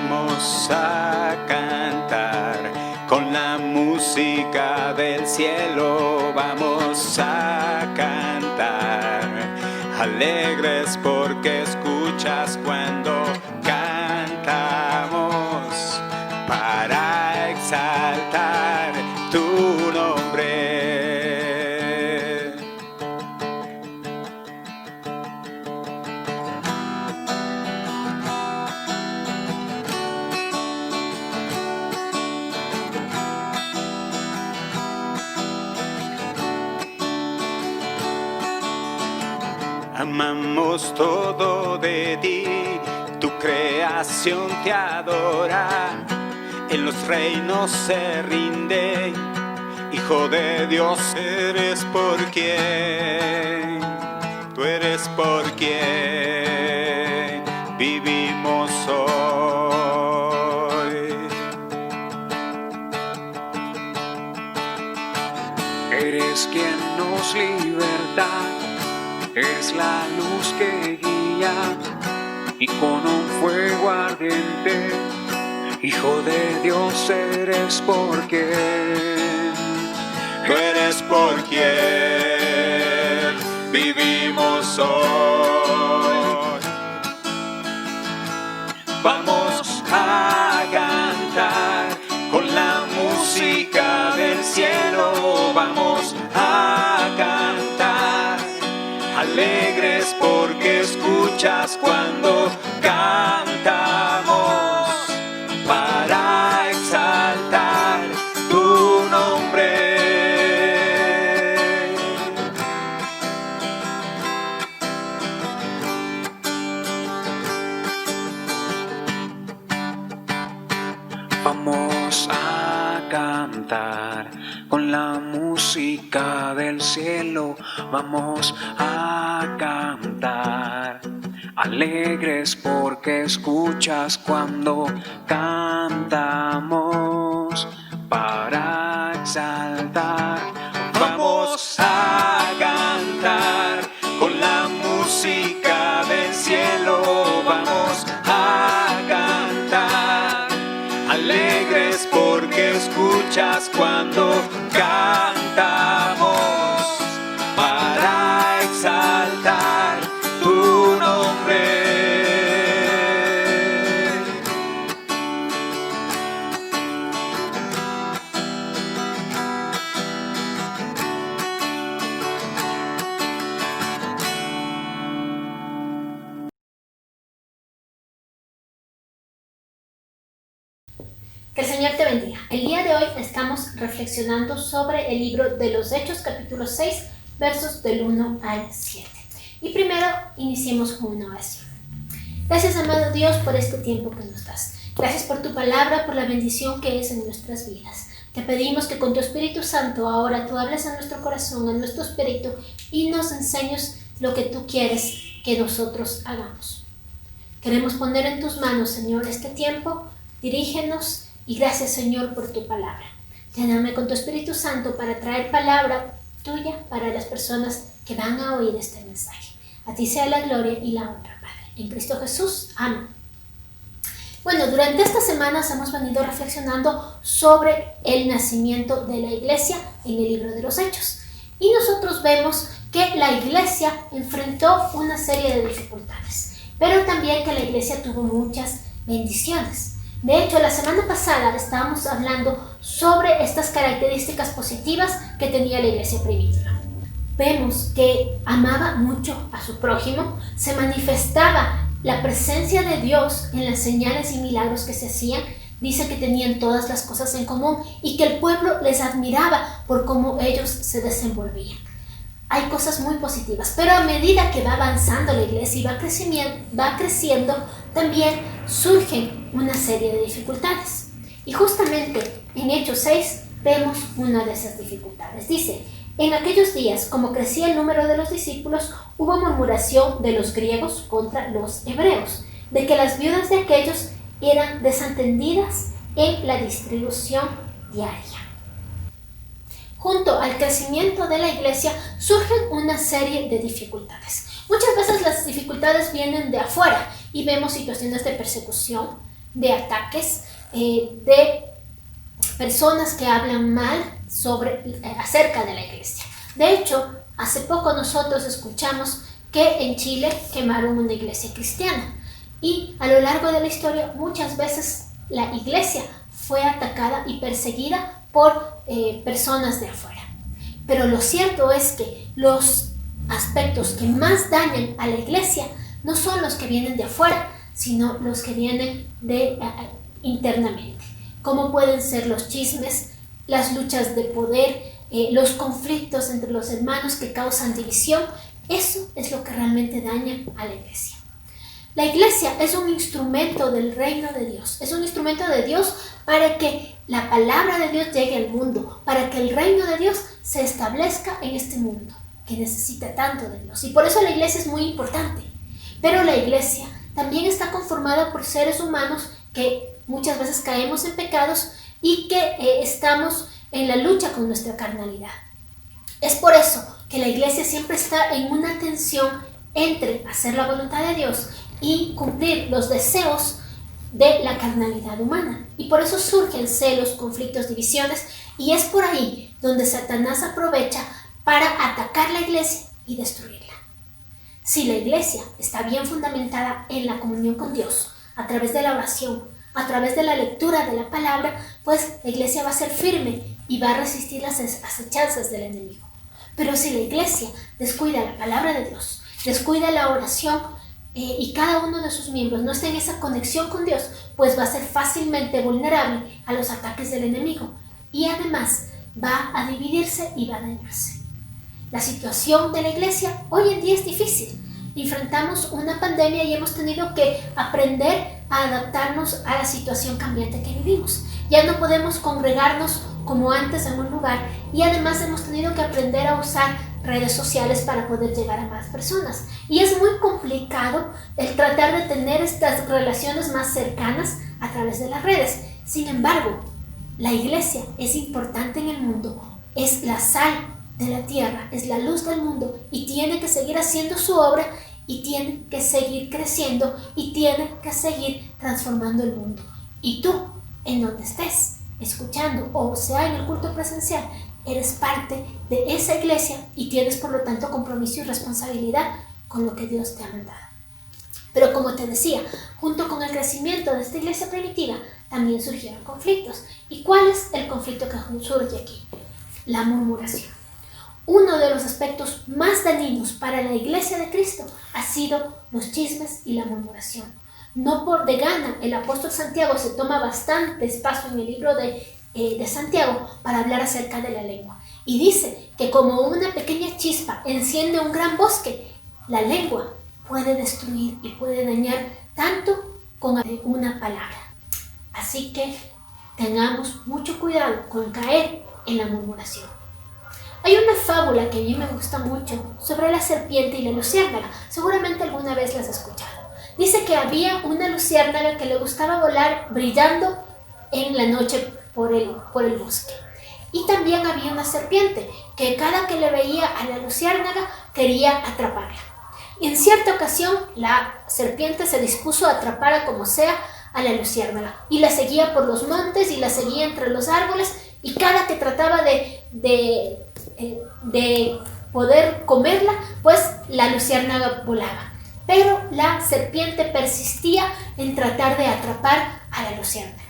Vamos a cantar con la música del cielo. Vamos a cantar alegres porque escuchas cuando cantamos para exaltar tu nombre. Amamos todo de ti, tu creación te adora, en los reinos se rinde, Hijo de Dios eres por quien, tú eres por quien vivimos hoy. Eres quien nos liberta, eres la luz que guía y con un fuego ardiente, Hijo de Dios eres por quien, tú eres por quien vivimos hoy. Vamos a cantar con la música del cielo, vamos a cantar alegres porque escuchas cuando cantamos para exaltar tu nombre. Vamos a cantar con la música del cielo, vamos a cantar alegres porque escuchas cuando cantamos para exaltar. Vamos a cantar con la música del cielo, vamos a cantar alegres porque escuchas cuando cantamos para exaltar tu nombre. Que el Señor te bendiga. El día de hoy estamos reflexionando sobre el libro de los Hechos, capítulo 6, versos del 1 al 7. Y primero iniciemos con una oración. Gracias, amado Dios, por este tiempo que nos das. Gracias por tu palabra, por la bendición que es en nuestras vidas. Te pedimos que con tu Espíritu Santo ahora tú hables a nuestro corazón, a nuestro espíritu y nos enseñes lo que tú quieres que nosotros hagamos. Queremos poner en tus manos, Señor, este tiempo. Dirígenos. Y gracias, Señor, por tu palabra. Lléname con tu Espíritu Santo para traer palabra tuya para las personas que van a oír este mensaje. A ti sea la gloria y la honra, Padre. En Cristo Jesús. Amén. Bueno, durante estas semanas hemos venido reflexionando sobre el nacimiento de la iglesia en el libro de los Hechos. Y nosotros vemos que la iglesia enfrentó una serie de dificultades, pero también que la iglesia tuvo muchas bendiciones. De hecho, la semana pasada estábamos hablando sobre estas características positivas que tenía la iglesia primitiva. Vemos que amaba mucho a su prójimo, se manifestaba la presencia de Dios en las señales y milagros que se hacían. Dice que tenían todas las cosas en común y que el pueblo les admiraba por cómo ellos se desenvolvían. Hay cosas muy positivas, pero a medida que va avanzando la iglesia y va creciendo, también surgen una serie de dificultades. Y justamente en Hechos 6 vemos una de esas dificultades. Dice: en aquellos días, como crecía el número de los discípulos, hubo murmuración de los griegos contra los hebreos, de que las viudas de aquellos eran desatendidas en la distribución diaria. Junto al crecimiento de la iglesia surgen una serie de dificultades. Muchas veces las dificultades vienen de afuera y vemos situaciones de persecución, de ataques, de personas que hablan mal acerca de la iglesia. De hecho, hace poco nosotros escuchamos que en Chile quemaron una iglesia cristiana y a lo largo de la historia muchas veces la iglesia fue atacada y perseguida por personas de afuera. Pero lo cierto es que los aspectos que más dañan a la iglesia no son los que vienen de afuera, sino los que vienen internamente. Como pueden ser los chismes, las luchas de poder, los conflictos entre los hermanos que causan división. Eso es lo que realmente daña a la iglesia. La iglesia es un instrumento del reino de Dios, es un instrumento de Dios para que la palabra de Dios llegue al mundo, para que el reino de Dios se establezca en este mundo, que necesita tanto de Dios. Y por eso la iglesia es muy importante. Pero la iglesia también está conformada por seres humanos que muchas veces caemos en pecados y que estamos en la lucha con nuestra carnalidad. Es por eso que la iglesia siempre está en una tensión entre hacer la voluntad de Dios y cumplir los deseos de la carnalidad humana. Y por eso surgen celos, conflictos, divisiones, y es por ahí donde Satanás aprovecha para atacar la iglesia y destruirla. Si la iglesia está bien fundamentada en la comunión con Dios, a través de la oración, a través de la lectura de la palabra, pues la iglesia va a ser firme y va a resistir las acechanzas del enemigo. Pero si la iglesia descuida la palabra de Dios, descuida la oración y cada uno de sus miembros no está en esa conexión con Dios, pues va a ser fácilmente vulnerable a los ataques del enemigo y además va a dividirse y va a dañarse. La situación de la iglesia hoy en día es difícil. Enfrentamos una pandemia y hemos tenido que aprender a adaptarnos a la situación cambiante que vivimos. Ya no podemos congregarnos como antes en un lugar y además hemos tenido que aprender a usar redes sociales para poder llegar a más personas. Y es muy complicado el tratar de tener estas relaciones más cercanas a través de las redes. Sin embargo, la iglesia es importante en el mundo, es la sal de la tierra, es la luz del mundo y tiene que seguir haciendo su obra y tiene que seguir creciendo y tiene que seguir transformando el mundo. Y tú, en donde estés escuchando, o sea en el culto presencial, eres parte de esa iglesia y tienes por lo tanto compromiso y responsabilidad con lo que Dios te ha mandado. Pero como te decía, junto con el crecimiento de esta iglesia primitiva, también surgieron conflictos. ¿Y cuál es el conflicto que surge aquí? La murmuración. Uno de los aspectos más dañinos para la iglesia de Cristo ha sido los chismes y la murmuración. No por de gana, el apóstol Santiago se toma bastante espacio en el libro de Santiago para hablar acerca de la lengua. Y dice que como una pequeña chispa enciende un gran bosque, la lengua puede destruir y puede dañar tanto con una palabra. Así que tengamos mucho cuidado con caer en la murmuración. Hay una fábula que a mí me gusta mucho sobre la serpiente y la luciérnaga. Seguramente alguna vez la has escuchado. Dice que había una luciérnaga que le gustaba volar brillando en la noche por el bosque. Y también había una serpiente que cada que le veía a la luciérnaga quería atraparla. Y en cierta ocasión la serpiente se dispuso a atrapar a como sea a la luciérnaga y la seguía por los montes y la seguía entre los árboles y cada que trataba de poder comerla, pues la luciérnaga volaba. Pero la serpiente persistía en tratar de atrapar a la luciérnaga.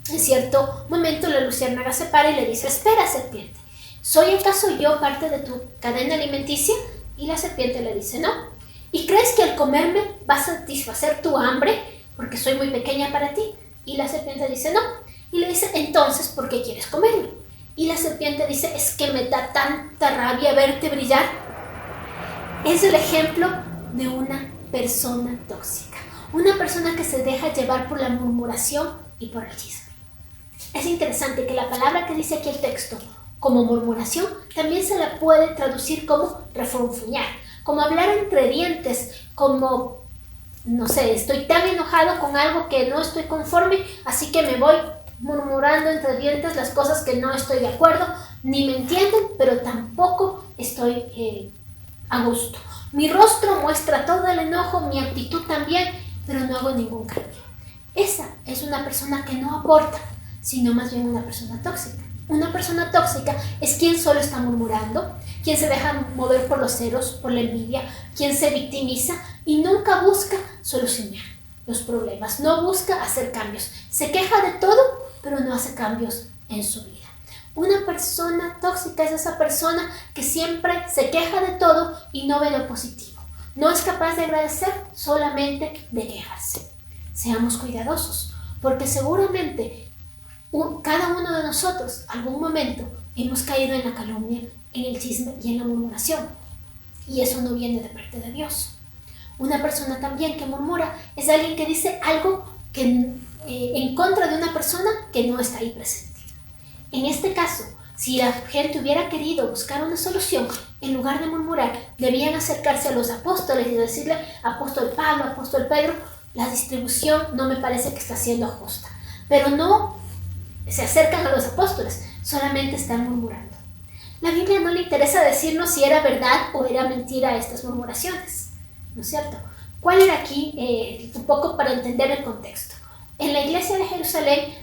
En cierto momento la luciérnaga se para y le dice: espera, serpiente, ¿soy acaso yo parte de tu cadena alimenticia? Y la serpiente le dice: no. ¿Y crees que al comerme vas a satisfacer tu hambre porque soy muy pequeña para ti? Y la serpiente dice: no. Y le dice: entonces, ¿por qué quieres comerme? Y la serpiente dice: es que me da tanta rabia verte brillar. Es el ejemplo de una persona tóxica, una persona que se deja llevar por la murmuración y por el chisme. Es interesante que la palabra que dice aquí el texto como murmuración también se la puede traducir como refunfuñar, como hablar entre dientes, como, no sé, estoy tan enojado con algo que no estoy conforme, así que me voy murmurando entre dientes las cosas que no estoy de acuerdo, ni me entienden, pero tampoco estoy a gusto. Mi rostro muestra todo el enojo, mi actitud también, pero no hago ningún cambio. Esa es una persona que no aporta, sino más bien una persona tóxica. Una persona tóxica es quien solo está murmurando, quien se deja mover por los celos, por la envidia, quien se victimiza y nunca busca solucionar los problemas, no busca hacer cambios. Se queja de todo, pero no hace cambios en su vida. Una persona tóxica es esa persona que siempre se queja de todo y no ve lo positivo. No es capaz de agradecer, solamente de quejarse. Seamos cuidadosos, porque seguramente cada uno de nosotros, algún momento, hemos caído en la calumnia, en el chisme y en la murmuración. Y eso no viene de parte de Dios. Una persona también que murmura es alguien que dice algo que, en contra de una persona que no está ahí presente. En este caso, si la gente hubiera querido buscar una solución, en lugar de murmurar, debían acercarse a los apóstoles y decirle: apóstol Pablo, apóstol Pedro, la distribución no me parece que está siendo justa. Pero no se acercan a los apóstoles, solamente están murmurando. La Biblia no le interesa decirnos si era verdad o era mentira estas murmuraciones, ¿no es cierto? ¿Cuál era aquí un poco para entender el contexto? En la iglesia de Jerusalén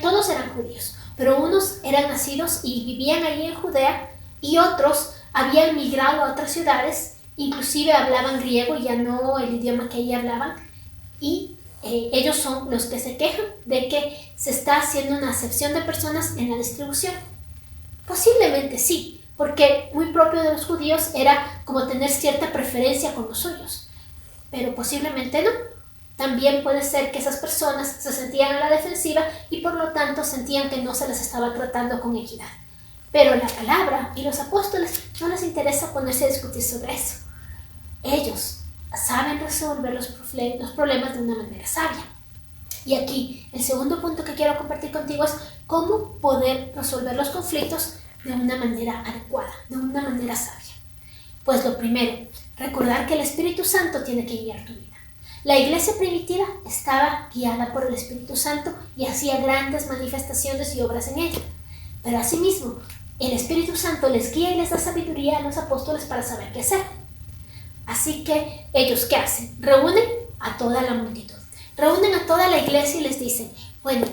todos eran judíos, pero unos eran nacidos y vivían allí en Judea y otros habían migrado a otras ciudades, inclusive hablaban griego, ya no el idioma que allí hablaban, y ellos son los que se quejan de que se está haciendo una acepción de personas en la distribución. Posiblemente sí, porque muy propio de los judíos era como tener cierta preferencia con los suyos, pero posiblemente no. También puede ser que esas personas se sentían a la defensiva y por lo tanto sentían que no se les estaba tratando con equidad. Pero la palabra y los apóstoles no les interesa ponerse a discutir sobre eso. Ellos saben resolver los problemas de una manera sabia. Y aquí el segundo punto que quiero compartir contigo es cómo poder resolver los conflictos de una manera adecuada, de una manera sabia. Pues lo primero, recordar que el Espíritu Santo tiene que guiar tu vida. La iglesia primitiva estaba guiada por el Espíritu Santo y hacía grandes manifestaciones y obras en ella. Pero asimismo, el Espíritu Santo les guía y les da sabiduría a los apóstoles para saber qué hacer. Así que, ¿ellos qué hacen? Reúnen a toda la multitud. Reúnen a toda la iglesia y les dicen: bueno,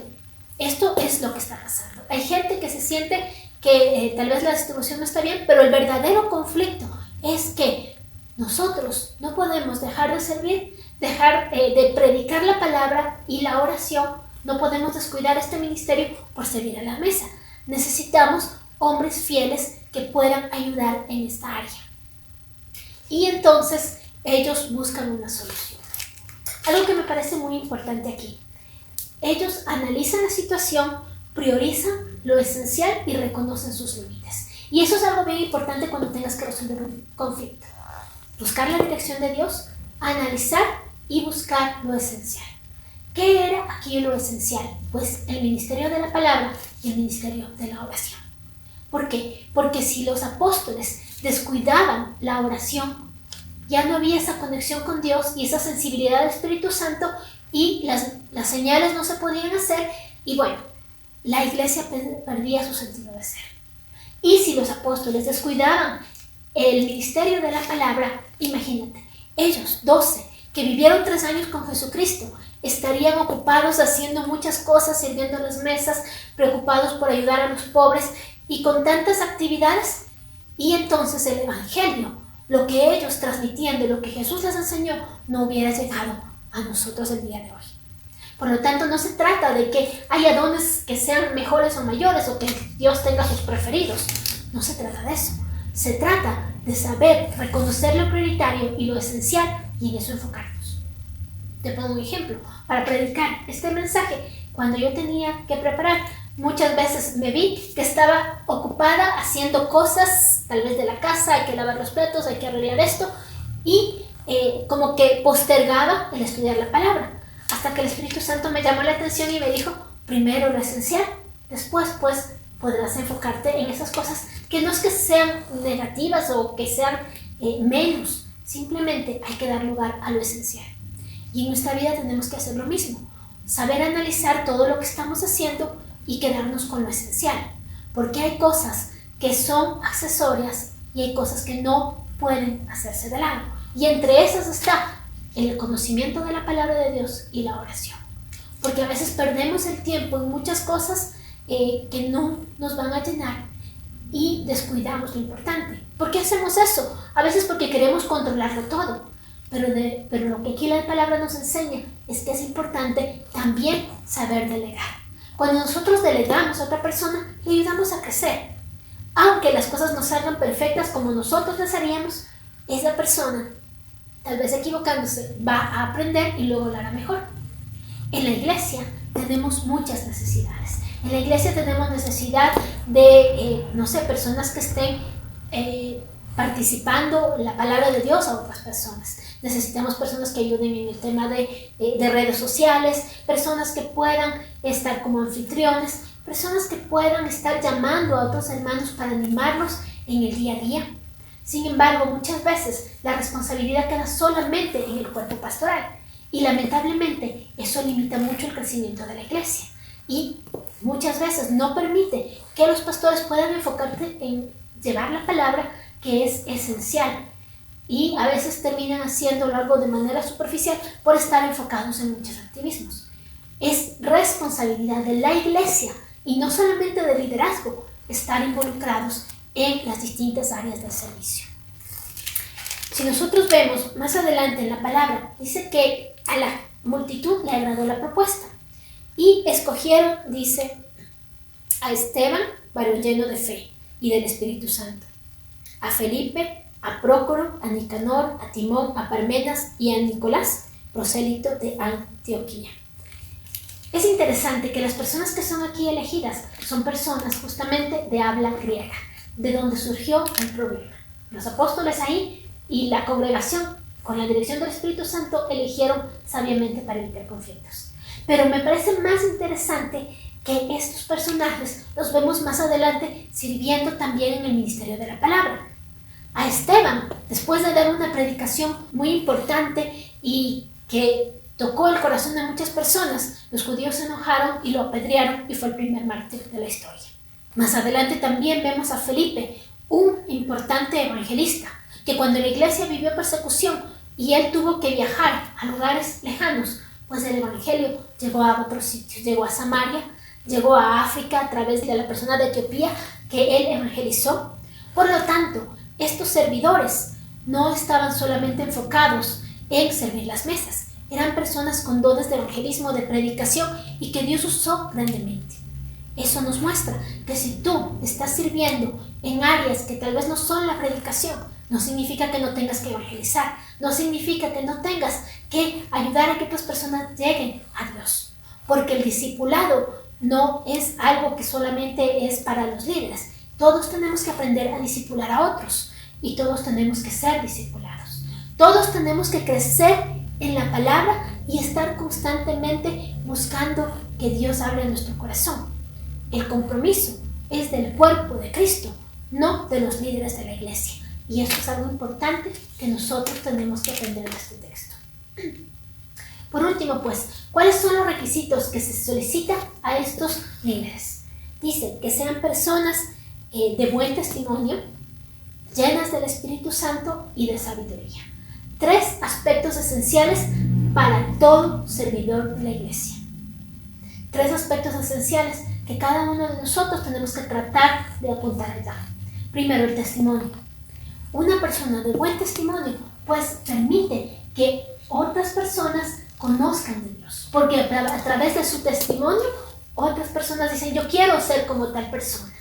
esto es lo que está pasando. Hay gente que se siente que tal vez la distribución no está bien, pero el verdadero conflicto es que nosotros no podemos dejar de servir, dejar de predicar la palabra y la oración. No podemos descuidar este ministerio por servir a la mesa. Necesitamos hombres fieles que puedan ayudar en esta área. Y entonces ellos buscan una solución. Algo que me parece muy importante aquí: ellos analizan la situación, priorizan lo esencial y reconocen sus límites. Y eso es algo bien importante cuando tengas que resolver un conflicto. Buscar la dirección de Dios, analizar y buscar lo esencial. ¿Qué era aquí lo esencial? Pues el ministerio de la palabra y el ministerio de la oración. ¿Por qué? Porque si los apóstoles descuidaban la oración, ya no había esa conexión con Dios y esa sensibilidad del Espíritu Santo y las señales no se podían hacer y bueno, la iglesia perdía su sentido de ser. Y si los apóstoles descuidaban el ministerio de la palabra, imagínate, ellos, 12, que vivieron 3 años con Jesucristo, estarían ocupados haciendo muchas cosas, sirviendo las mesas, preocupados por ayudar a los pobres y con tantas actividades. Y entonces el evangelio, lo que ellos transmitiendo, lo que Jesús les enseñó, no hubiera llegado a nosotros el día de hoy. Por lo tanto, no se trata de que haya dones que sean mejores o mayores o que Dios tenga sus preferidos. No se trata de eso. Se trata de saber reconocer lo prioritario y lo esencial y en eso enfocarnos. Te pongo un ejemplo. Para predicar este mensaje, cuando yo tenía que preparar, muchas veces me vi que estaba ocupada haciendo cosas, tal vez de la casa, hay que lavar los platos, hay que arreglar esto, y como que postergaba el estudiar la palabra. Hasta que el Espíritu Santo me llamó la atención y me dijo: primero lo esencial, después pues podrás enfocarte en esas cosas que no es que sean negativas o que sean menos, simplemente hay que dar lugar a lo esencial. Y en nuestra vida tenemos que hacer lo mismo, saber analizar todo lo que estamos haciendo y quedarnos con lo esencial, porque hay cosas que son accesorias y hay cosas que no pueden hacerse de lado, y entre esas está el conocimiento de la palabra de Dios y la oración. porque a veces perdemos el tiempo en muchas cosas que no nos van a llenar y descuidamos lo importante. ¿Por qué hacemos eso? A veces porque queremos controlarlo todo, pero lo que aquí la palabra nos enseña es que es importante también saber delegar. Cuando nosotros delegamos a otra persona, le ayudamos a crecer. Aunque las cosas no salgan perfectas como nosotros desearíamos, esa persona, tal vez equivocándose, va a aprender y luego lo hará mejor. En la iglesia tenemos muchas necesidades. En la iglesia tenemos necesidad de, personas que estén participando la palabra de Dios a otras personas. Necesitamos personas que ayuden en el tema de redes sociales, personas que puedan estar como anfitriones, personas que puedan estar llamando a otros hermanos para animarlos en el día a día. Sin embargo, muchas veces la responsabilidad queda solamente en el cuerpo pastoral y lamentablemente eso limita mucho el crecimiento de la iglesia y muchas veces no permite que los pastores puedan enfocarse en llevar la palabra, que es esencial, y a veces terminan haciéndolo algo de manera superficial por estar enfocados en muchos activismos. Es responsabilidad de la iglesia y no solamente del liderazgo estar involucrados en las distintas áreas del servicio. Si nosotros vemos más adelante en la palabra, dice que a la multitud le agradó la propuesta y escogieron, dice, a Esteban, varón lleno de fe y del Espíritu Santo, a Felipe, a Prócoro, a Nicanor, a Timón, a Parmenas y a Nicolás, prosélito de Antioquía. Es interesante que las personas que son aquí elegidas son personas justamente de habla griega, de donde surgió el problema. Los apóstoles ahí y la congregación, con la dirección del Espíritu Santo, eligieron sabiamente para evitar conflictos. Pero me parece más interesante que estos personajes los vemos más adelante sirviendo también en el ministerio de la palabra. A Esteban, después de dar una predicación muy importante y que tocó el corazón de muchas personas, los judíos se enojaron y lo apedrearon y fue el primer mártir de la historia. Más adelante también vemos a Felipe, un importante evangelista, que cuando la iglesia vivió persecución y él tuvo que viajar a lugares lejanos, pues el evangelio llegó a otros sitios, llegó a Samaria, llegó a África a través de la persona de Etiopía que él evangelizó. Por lo tanto, estos servidores no estaban solamente enfocados en servir las mesas, eran personas con dones de evangelismo, de predicación y que Dios usó grandemente. Eso nos muestra que si tú estás sirviendo en áreas que tal vez no son la predicación, no significa que no tengas que evangelizar, no significa que no tengas que ayudar a que otras personas lleguen a Dios, porque el discipulado no es algo que solamente es para los líderes. Todos tenemos que aprender a discipular a otros y todos tenemos que ser discipulados. Todos tenemos que crecer en la palabra y estar constantemente buscando que Dios hable en nuestro corazón. El compromiso es del cuerpo de Cristo, no de los líderes de la iglesia. Y eso es algo importante que nosotros tenemos que aprender en este texto. Por último, pues, ¿cuáles son los requisitos que se solicitan a estos líderes? Dice que sean personas de buen testimonio, llenas del Espíritu Santo y de sabiduría. 3 aspectos esenciales para todo servidor de la iglesia. 3 aspectos esenciales que cada uno de nosotros tenemos que tratar de apuntar allá. Primero, el testimonio. Una persona de buen testimonio, pues, permite que otras personas conozcan de Dios, porque a través de su testimonio otras personas dicen: yo quiero ser como tal persona,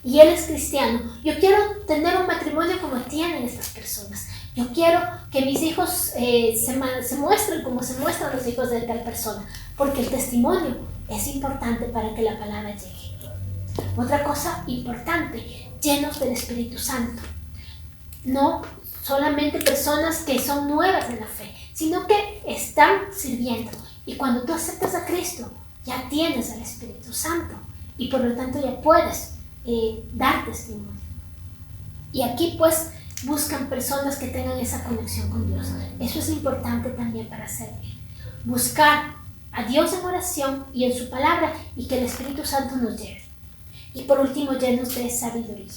y él es cristiano, yo quiero tener un matrimonio como tienen estas personas, yo quiero que mis hijos se muestren como se muestran los hijos de tal persona, porque el testimonio es importante para que la palabra llegue. Otra cosa importante, llenos del Espíritu Santo. No solamente personas que son nuevas en la fe, sino que están sirviendo. Y cuando tú aceptas a Cristo, ya tienes al Espíritu Santo y por lo tanto ya puedes dar testimonio. Y aquí pues buscan personas que tengan esa conexión con Dios. Eso es importante también para servir. Buscar a Dios en oración y en su palabra y que el Espíritu Santo nos lleve. Y por último, llenos de sabiduría.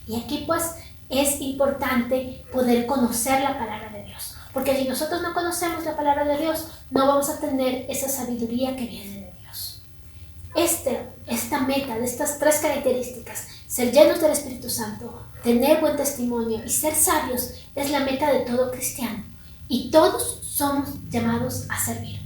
Y aquí pues es importante poder conocer la palabra de Dios, porque si nosotros no conocemos la palabra de Dios, no vamos a tener esa sabiduría que viene de esta meta de estas 3 características, ser llenos del Espíritu Santo, tener buen testimonio y ser sabios, es la meta de todo cristiano. Y todos somos llamados a servir.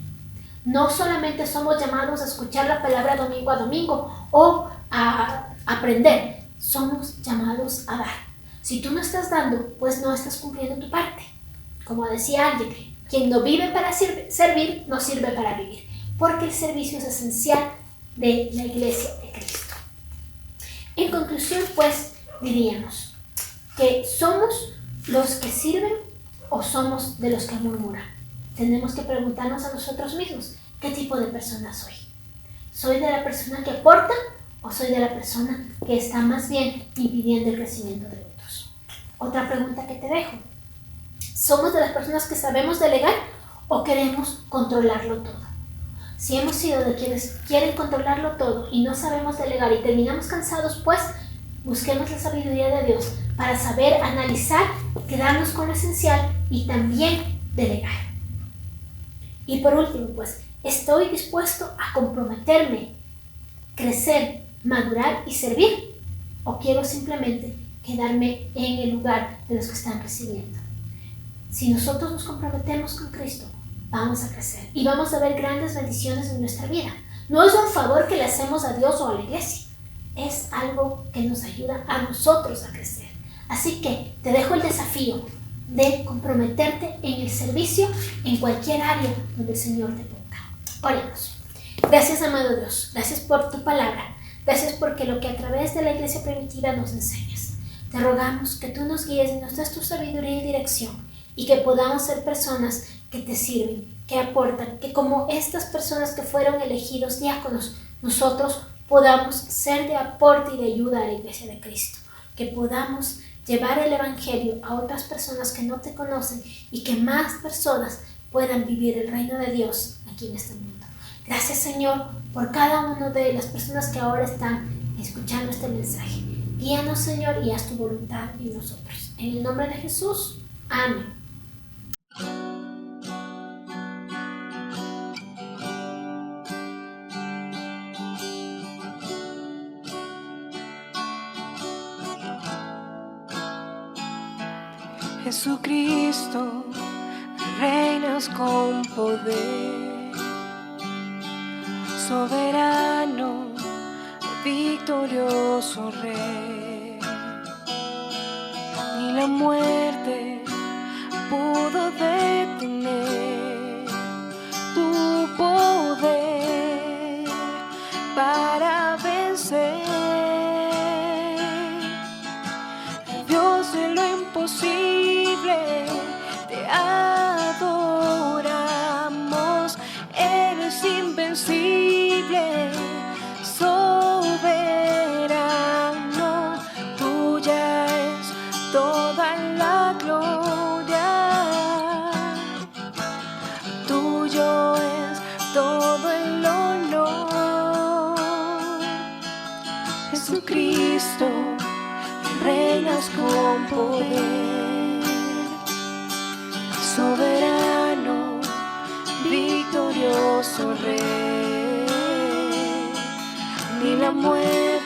No solamente somos llamados a escuchar la palabra domingo a domingo o a aprender, somos llamados a dar. Si tú no estás dando, pues no estás cumpliendo tu parte. Como decía alguien, quien no vive para servir, no sirve para vivir, porque el servicio es esencial de la Iglesia de Cristo. En conclusión, pues, diríamos que somos los que sirven o somos de los que murmuran. Tenemos que preguntarnos a nosotros mismos, ¿qué tipo de persona soy? ¿Soy de la persona que aporta o soy de la persona que está más bien impidiendo el crecimiento de otros? Otra pregunta que te dejo. ¿Somos de las personas que sabemos delegar o queremos controlarlo todo? Si hemos sido de quienes quieren controlarlo todo y no sabemos delegar y terminamos cansados, pues busquemos la sabiduría de Dios para saber analizar, quedarnos con lo esencial y también delegar. Y por último, pues, ¿estoy dispuesto a comprometerme, crecer, madurar y servir? ¿O quiero simplemente quedarme en el lugar de los que están recibiendo? Si nosotros nos comprometemos con Cristo, vamos a crecer y vamos a ver grandes bendiciones en nuestra vida. No es un favor que le hacemos a Dios o a la iglesia, es algo que nos ayuda a nosotros a crecer. Así que te dejo el desafío de comprometerte en el servicio en cualquier área donde el Señor te ponga. Oremos. Gracias, amado Dios, gracias por tu palabra, gracias porque lo que a través de la iglesia primitiva nos enseñas. Te rogamos que tú nos guíes y nos des tu sabiduría y dirección, y que podamos ser personas que te sirven, que aportan, que como estas personas que fueron elegidos diáconos, nosotros podamos ser de aporte y de ayuda a la Iglesia de Cristo, que podamos llevar el Evangelio a otras personas que no te conocen y que más personas puedan vivir el reino de Dios aquí en este mundo. Gracias, Señor, por cada una de las personas que ahora están escuchando este mensaje. Guíanos, Señor, y haz tu voluntad en nosotros. En el nombre de Jesús. Amén. Jesucristo, reinas con poder, soberano, victorioso Rey. Ni la muerte pudo detener tu poder para vencer. Dios de lo imposible, te adoramos, eres invencible, soberano, tuya es toda la gloria, tuyo es todo el honor. Jesucristo, reinas con poder, soberano, victorioso Rey. Ni la muerte